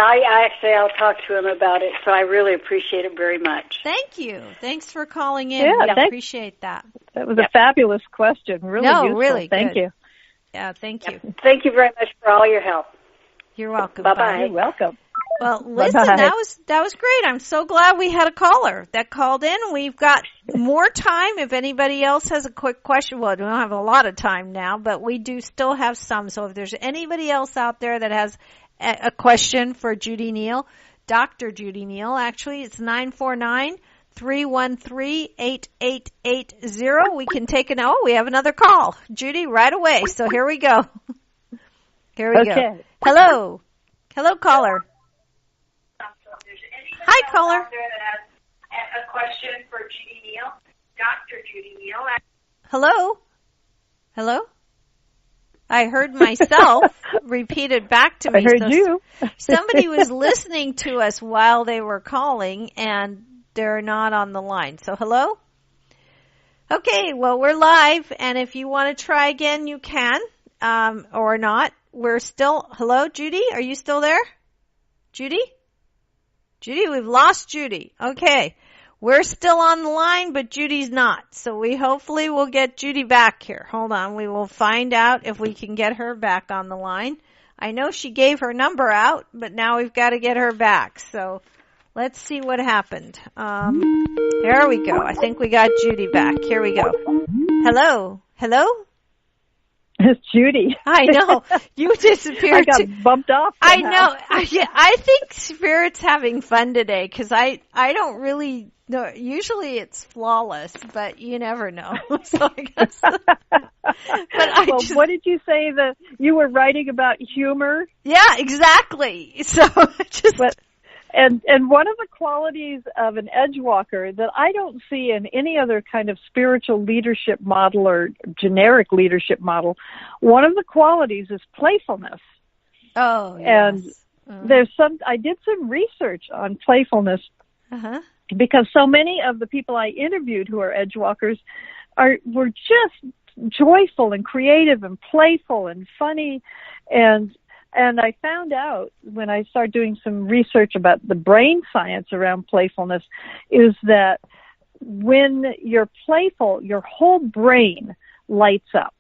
Speaker 3: I'll talk to him about it, so I really appreciate it very much.
Speaker 1: Thank you. Thanks for calling in. I appreciate that.
Speaker 2: That was a fabulous question. Really useful.
Speaker 1: Really
Speaker 2: Thank you.
Speaker 1: Yeah, thank you.
Speaker 3: Thank you very much for all your help.
Speaker 1: You're welcome.
Speaker 3: Bye-bye.
Speaker 2: You're welcome.
Speaker 1: Well, listen, that was great. I'm so glad we had a caller that called in. We've got more time if anybody else has a quick question. Well, we don't have a lot of time now, but we do still have some. So if there's anybody else out there that has a question for Judi Neal, Dr. Judi Neal, actually, it's 949-313-8880. We can take we have another call. Judi, right away. So here we go. Here we go. Hello. Hello, caller. Hi, caller.
Speaker 4: A question for Judi Neal, Dr. Judi Neal.
Speaker 1: Hello? Hello? I heard myself repeated back to me.
Speaker 2: I heard you.
Speaker 1: Somebody was listening to us while they were calling, and they're not on the line. So, hello? Okay, well, we're live, and if you want to try again, you can, or not. We're still, hello, Judi? Are you still there? Judi? Judi, we've lost Judi. Okay. We're still on the line, but Judy's not. So we hopefully will get Judi back here. Hold on. We will find out if we can get her back on the line. I know she gave her number out, but now we've got to get her back. So let's see what happened. There we go. I think we got Judi back. Here we go. Hello? Hello?
Speaker 2: It's Judi.
Speaker 1: I know. You disappeared.
Speaker 2: I got bumped off somehow.
Speaker 1: I know. I think Spirit's having fun today, because I don't really know. Usually it's flawless, but you never know. So I guess.
Speaker 2: What did you say that you were writing about humor?
Speaker 1: Yeah, exactly. So
Speaker 2: And one of the qualities of an Edgewalker that I don't see in any other kind of spiritual leadership model or generic leadership model, one of the qualities is playfulness.
Speaker 1: Oh, yes.
Speaker 2: And I did some research on playfulness, because so many of the people I interviewed who are Edgewalkers were just joyful and creative and playful and funny, and I found out when I started doing some research about the brain science around playfulness is that when you're playful, your whole brain lights up.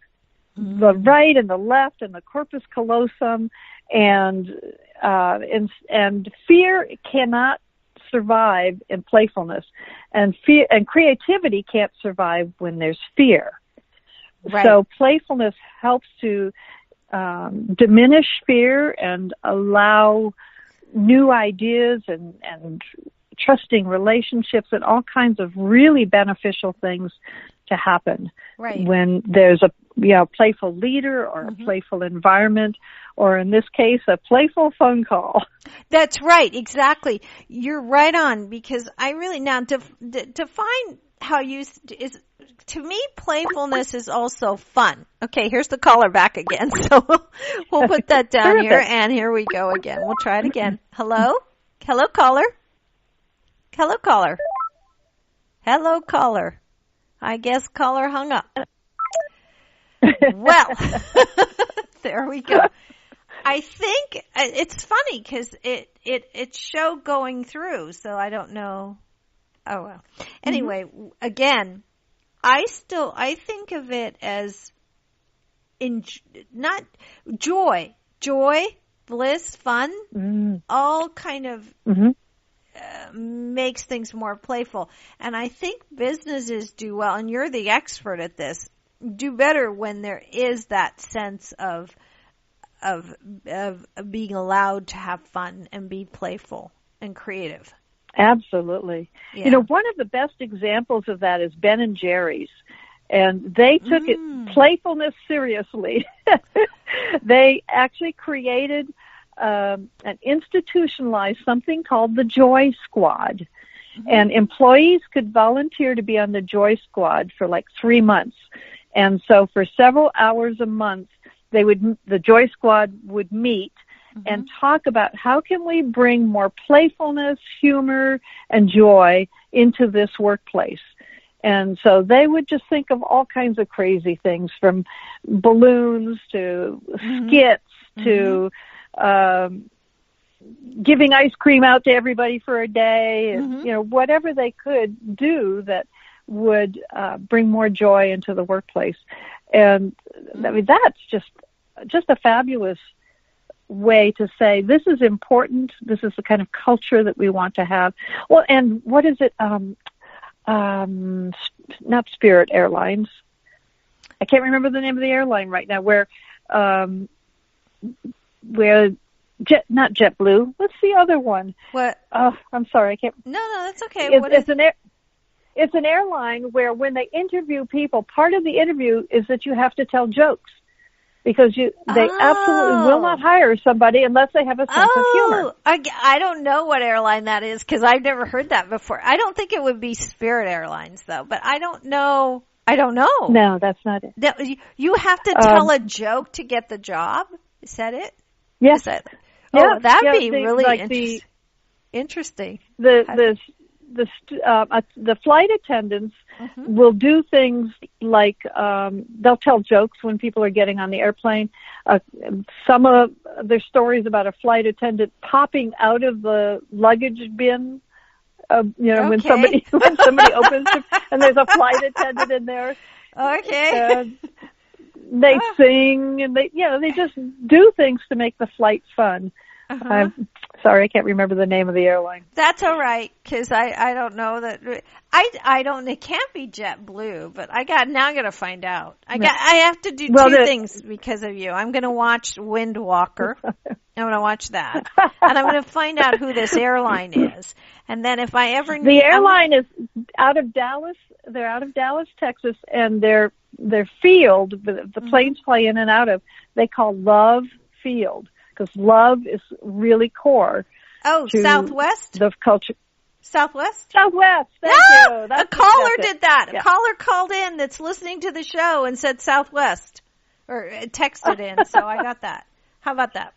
Speaker 2: Mm-hmm. The right and the left and the corpus callosum, and fear cannot survive in playfulness, and creativity can't survive when there's fear. Right. So playfulness helps to diminish fear and allow new ideas and trusting relationships and all kinds of really beneficial things to happen.
Speaker 1: Right.
Speaker 2: When there's a playful leader or a playful environment, or in this case, a playful phone call.
Speaker 1: That's right. Exactly. You're right on, because I really now define how to me, playfulness is also fun. Okay, here's the caller back again. So we'll put that down here, and here we go again. We'll try it again. Hello? Hello, caller? Hello, caller? Hello, caller. I guess caller hung up. Well, there we go. I think it's funny because it showed going through, so I don't know. Oh well. Anyway, again, I think of it as not joy, bliss, fun, all kind of makes things more playful. And I think businesses do well, and you're the expert at this, do better when there is that sense of being allowed to have fun and be playful and creative.
Speaker 2: Absolutely.
Speaker 1: Yeah.
Speaker 2: You know, one of the best examples of that is Ben and Jerry's. And they took playfulness seriously. They actually created and institutionalized something called the Joy Squad. And employees could volunteer to be on the Joy Squad for like 3 months. And so for several hours a month, the Joy Squad would meet and talk about how can we bring more playfulness, humor, and joy into this workplace. And so they would just think of all kinds of crazy things, from balloons to skits to giving ice cream out to everybody for a day, and, you know, whatever they could do that would bring more joy into the workplace. And I mean, that's just a fabulous way to say this is important. This is the kind of culture that we want to have. Well, and what is it? Not Spirit Airlines. I can't remember the name of the airline right now. Where not JetBlue. What's the other one?
Speaker 1: What?
Speaker 2: Oh, I'm sorry, I can't.
Speaker 1: No, that's okay.
Speaker 2: It's an airline where when they interview people, part of the interview is that you have to tell jokes. Because they absolutely will not hire somebody unless they have a sense of humor.
Speaker 1: I don't know what airline that is because I've never heard that before. I don't think it would be Spirit Airlines though, but I don't know.
Speaker 2: No, that's not it.
Speaker 1: No, you have to tell a joke to get the job? Is that it?
Speaker 2: Yes.
Speaker 1: That'd be really interesting.
Speaker 2: The flight attendants will do things like they'll tell jokes when people are getting on the airplane. Some of their stories about a flight attendant popping out of the luggage bin. When somebody opens it and there's a flight attendant in there.
Speaker 1: Okay.
Speaker 2: They sing and they just do things to make the flight fun. I'm sorry, I can't remember the name of the airline.
Speaker 1: That's all right, because I don't know that. It can't be JetBlue, but I'm going to find out. I have to do two things because of you. I'm going to watch Windwalker. I'm going to watch that. And I'm going to find out who this airline is. And then if I ever
Speaker 2: The airline is out of Dallas. They're out of Dallas, Texas, and their field, the planes fly in and out of, they call Love Field. Because love is really core.
Speaker 1: Oh, Southwest?
Speaker 2: The culture.
Speaker 1: Southwest?
Speaker 2: Southwest. Thank you.
Speaker 1: A caller did that. Yeah. A caller called in that's listening to the show and said Southwest. Or texted in, so I got that. How about that?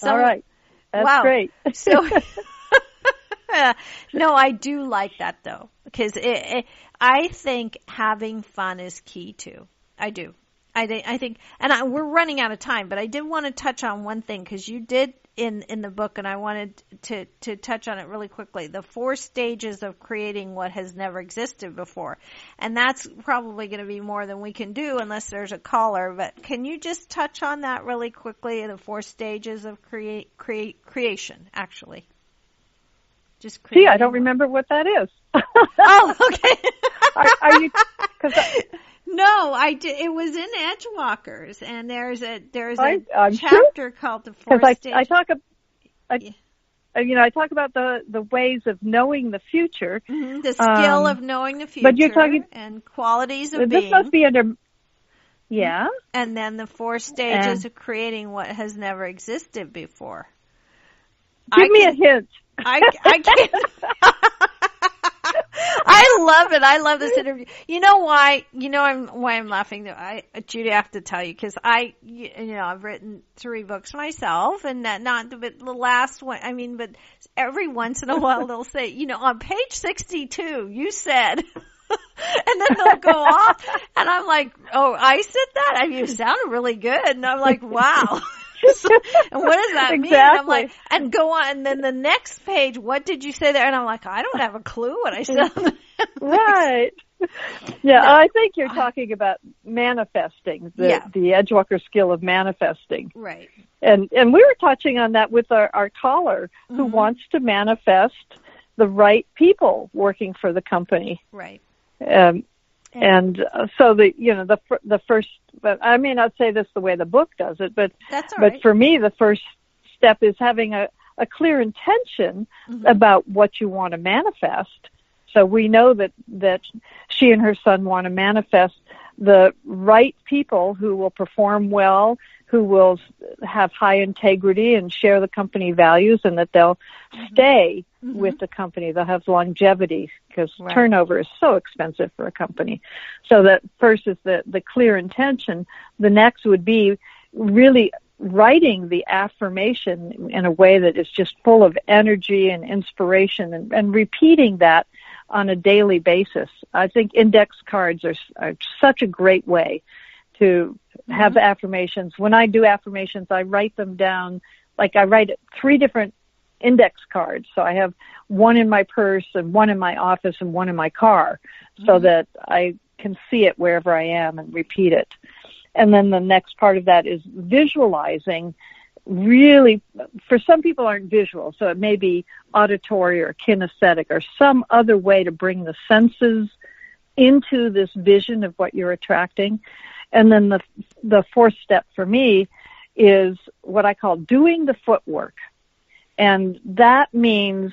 Speaker 2: All right. That's great.
Speaker 1: So, no, I do like that, though. Because I think having fun is key, too. I do. I think, and we're running out of time, but I did want to touch on one thing because you did in the book, and I wanted to touch on it really quickly. The 4 stages of creating what has never existed before, and that's probably going to be more than we can do unless there's a caller. But can you just touch on that really quickly? The 4 stages of creation, actually. Just
Speaker 2: gee, I don't remember what that is.
Speaker 1: Oh, okay.
Speaker 2: Are you?
Speaker 1: No, I did. It was in Edgewalkers, and there's a chapter called the 4 stages.
Speaker 2: I talk about the ways of knowing the future,
Speaker 1: the skill of knowing the future,
Speaker 2: but you're talking
Speaker 1: and qualities of being.
Speaker 2: This must be under, yeah.
Speaker 1: And then the 4 stages of creating what has never existed before.
Speaker 2: Give me a hint.
Speaker 1: I can't. I love it. I love this interview. You know why? Why I'm laughing. Judi, I have to tell you, because I've written 3 books myself, and but the last one. I mean, but every once in a while they'll say, on page 62, you said, and then they'll go off, and I'm like, oh, I said that? I mean, it sounded really good, and I'm like, wow. And what does that mean? And I'm like, and go on, and then the next page, what did you say there? And I'm like, I don't have a clue what I said.
Speaker 2: Right. Yeah, I think you're talking about manifesting, the Edgewalker skill of manifesting.
Speaker 1: Right.
Speaker 2: And we were touching on that with our caller who wants to manifest the right people working for the company.
Speaker 1: Right.
Speaker 2: And so the first, but I may not say this the way the book does it, but
Speaker 1: that's all right.
Speaker 2: But for me, the first step is having a clear intention about what you want to manifest. So we know that she and her son want to manifest the right people who will perform well, who will have high integrity and share the company values, and that they'll stay with the company. They'll have longevity, because turnover is so expensive for a company. So that first is the clear intention. The next would be really writing the affirmation in a way that is just full of energy and inspiration, and repeating that on a daily basis. I think index cards are such a great way to have affirmations. When I do affirmations, I write them down. Like, I write 3 different index cards. So I have one in my purse and one in my office and one in my car, so that I can see it wherever I am and repeat it. And then the next part of that is visualizing. Really, for some people aren't visual, so it may be auditory or kinesthetic or some other way to bring the senses into this vision of what you're attracting. And then the fourth step for me is what I call doing the footwork. And that means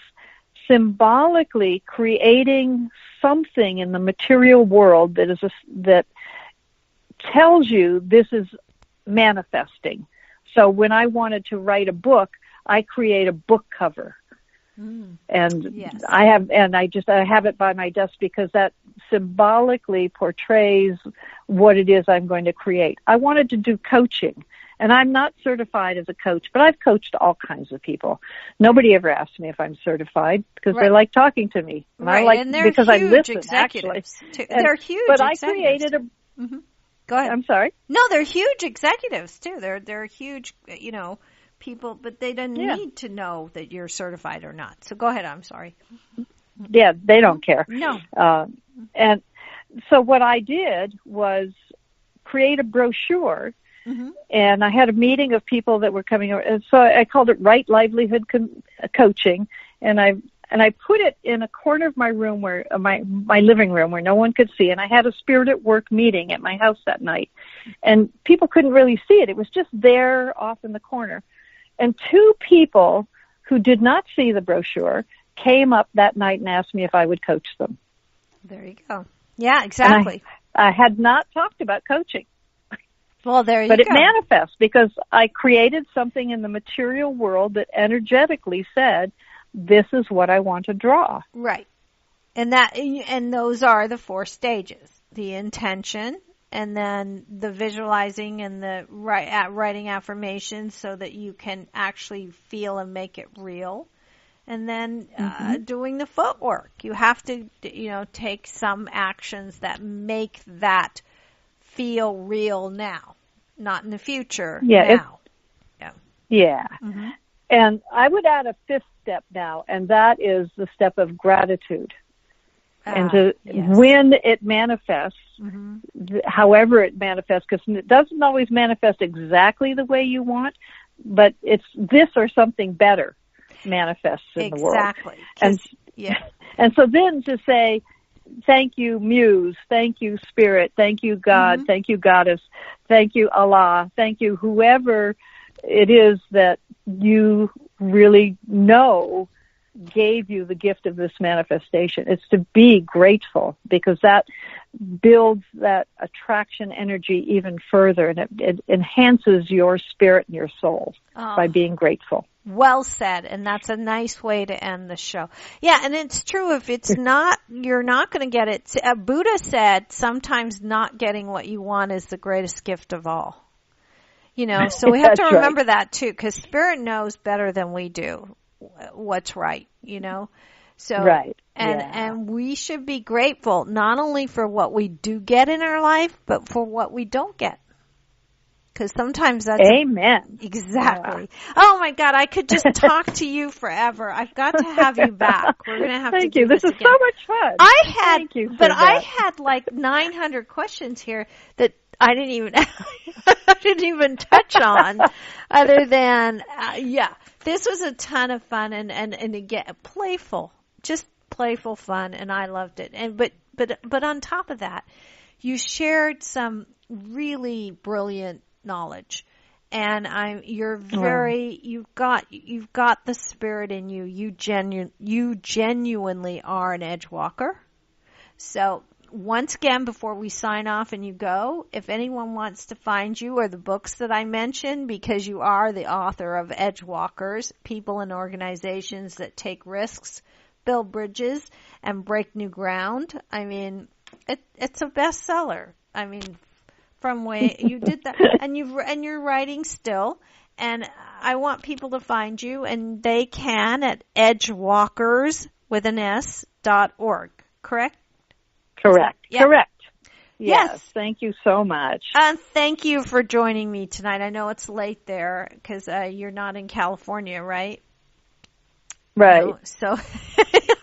Speaker 2: symbolically creating something in the material world that tells you this is manifesting. So when I wanted to write a book, I create a book cover. And I have it by my desk, because that symbolically portrays what it is I'm going to create. I wanted to do coaching, and I'm not certified as a coach, but I've coached all kinds of people. Nobody ever asked me if I'm certified, because they like talking to me.
Speaker 1: And they're
Speaker 2: because
Speaker 1: huge
Speaker 2: I listen,
Speaker 1: executives.
Speaker 2: actually.
Speaker 1: They're huge
Speaker 2: but
Speaker 1: executives.
Speaker 2: I created a...
Speaker 1: Go ahead.
Speaker 2: I'm sorry?
Speaker 1: No, they're huge executives, too. They're huge, people, but they don't need to know that you're certified or not. So go ahead. I'm sorry.
Speaker 2: Yeah, they don't care.
Speaker 1: No.
Speaker 2: And so what I did was create a brochure, and I had a meeting of people that were coming over. And so I called it Right Livelihood Coaching, and I put it in a corner of my room, where my living room, where no one could see. And I had a Spirit at Work meeting at my house that night, and people couldn't really see it. It was just there off in the corner. And 2 people who did not see the brochure came up that night and asked me if I would coach them.
Speaker 1: There you go. Yeah, exactly.
Speaker 2: I had not talked about coaching.
Speaker 1: Well, there you
Speaker 2: go. But it
Speaker 1: go.
Speaker 2: manifests, because I created something in the material world that energetically said, this is what I want to draw.
Speaker 1: Right. And those are the 4 stages: the intention, and then the visualizing, and the writing affirmations so that you can actually feel and make it real. And then doing the footwork. You have to, take some actions that make that feel real now, not in the future. Now.
Speaker 2: Yeah. And I would add a 5th step now, and that is the step of gratitude. And when it manifests, however it manifests, because it doesn't always manifest exactly the way you want, but it's this or something better manifests in the world.
Speaker 1: Exactly.
Speaker 2: And so then to say, thank you, Muse, thank you, Spirit, thank you, God, thank you, Goddess, thank you, Allah, thank you, whoever it is that you really know gave you the gift of this manifestation. It's to be grateful, because that builds that attraction energy even further, and it enhances your spirit and your soul by being grateful.
Speaker 1: Well said, and that's a nice way to end the show. Yeah, and it's true. If it's not, you're not going to get it. Buddha said sometimes not getting what you want is the greatest gift of all. So we have to remember that too, because Spirit knows better than we do what's right, So,
Speaker 2: right.
Speaker 1: And we should be grateful not only for what we do get in our life, but for what we don't get. Because sometimes that's...
Speaker 2: Amen.
Speaker 1: Exactly. Yeah. Oh, my God. I could just talk to you forever. I've got to have you back. We're going to have
Speaker 2: Thank
Speaker 1: to do
Speaker 2: this
Speaker 1: this
Speaker 2: is
Speaker 1: again.
Speaker 2: so much fun.
Speaker 1: Thank you
Speaker 2: but
Speaker 1: I had like 900 questions here that I didn't even touch on other than, this was a ton of fun and again, playful, just playful fun. And I loved it. And, but on top of that, you shared some really brilliant knowledge, and you've got the spirit in you. You genuinely are an Edgewalker. So once again, before we sign off and you go, if anyone wants to find you or the books that I mentioned, because you are the author of Edgewalkers, People and Organizations That Take Risks, Build Bridges, and Break New Ground. I mean, it's a bestseller. I mean, from way you did that, and you're writing still, and I want people to find you, and they can at edgewalkers.org. Correct?
Speaker 2: Correct.
Speaker 1: Yeah.
Speaker 2: Correct.
Speaker 1: Yes.
Speaker 2: Thank you so much.
Speaker 1: Thank you for joining me tonight. I know it's late there because you're not in California, right?
Speaker 2: Right.
Speaker 1: No, so.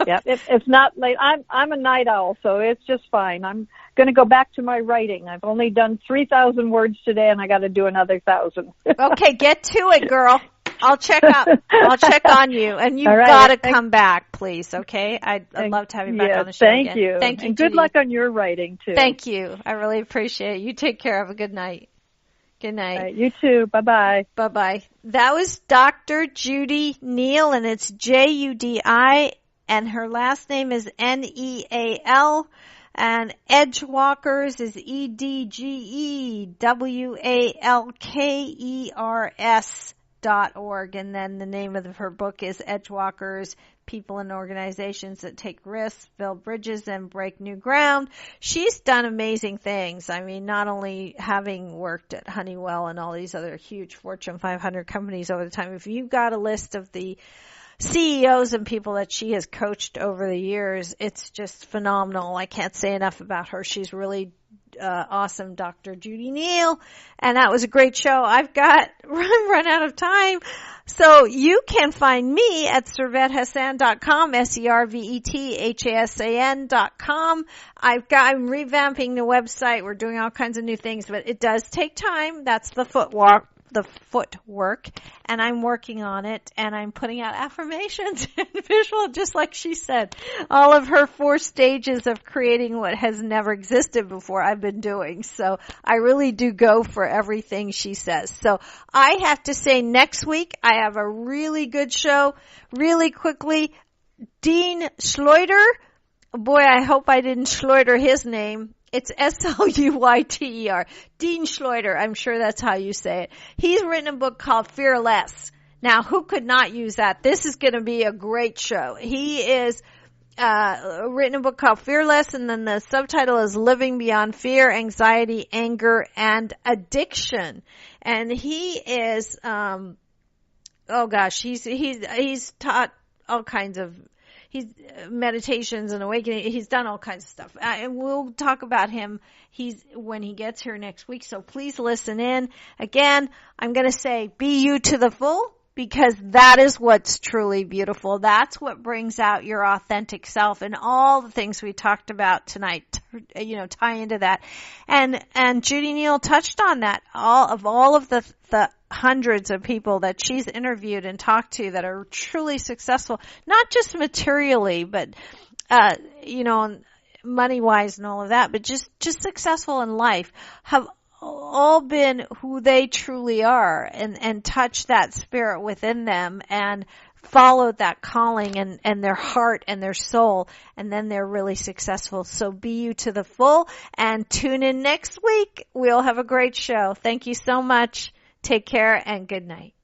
Speaker 2: Yep. It's not late. I'm a night owl, so it's just fine. I'm going to go back to my writing. I've only done 3,000 words today, and I got to do another 1,000.
Speaker 1: Okay, get to it, girl. I'll check on you, and you've got to come back, please. Okay, I'd love to have you back on the show again.
Speaker 2: Thank you.
Speaker 1: Thank you.
Speaker 2: And good luck on your writing too.
Speaker 1: Thank you. I really appreciate it. You take care. Have a good night. Good night.
Speaker 2: All right, you too. Bye-bye.
Speaker 1: Bye-bye. That was Dr. Judi Neal, and it's Judi, and her last name is Neal, and Edgewalkers is EDGEWALKERS.org, and then the name of her book is Edgewalkers, People and Organizations That Take Risks, Build Bridges, and Break New Ground. She's done amazing things. I mean, not only having worked at Honeywell and all these other huge Fortune 500 companies over the time, if you've got a list of the CEOs and people that she has coached over the years, it's just phenomenal. I can't say enough about her. She's really awesome, Dr. Judi Neal, and that was a great show. I've got run out of time, so you can find me at ServetHassan.com, ServetHassan.com. I'm revamping the website. We're doing all kinds of new things, but it does take time. That's the footwork, and I'm working on it, and I'm putting out affirmations and visual, just like she said. All of her 4 stages of creating what has never existed before I've been doing. So I really do go for everything she says. So I have to say, next week I have a really good show. Really quickly, Dean Schleuder. Boy, I hope I didn't Schleuder his name. It's Sluyter. Dean Schleuder. I'm sure that's how you say it. He's written a book called Fearless. Now, who could not use that? This is going to be a great show. He is written a book called Fearless, and then the subtitle is Living Beyond Fear, Anxiety, Anger, and Addiction. And he is, he's taught all kinds of meditations and awakening. He's done all kinds of stuff. And we'll talk about him when he gets here next week. So please listen in. Again, I'm going to say be you to the full, because that is what's truly beautiful. That's what brings out your authentic self, and all the things we talked about tonight, tie into that. And Judi Neal touched on that. All of the hundreds of people that she's interviewed and talked to that are truly successful, not just materially, but, money-wise and all of that, but just successful in life, have all been who they truly are, and touched that spirit within them and followed that calling and their heart and their soul, and then they're really successful. So be you to the full, and tune in next week. We'll have a great show. Thank you so much. Take care and good night.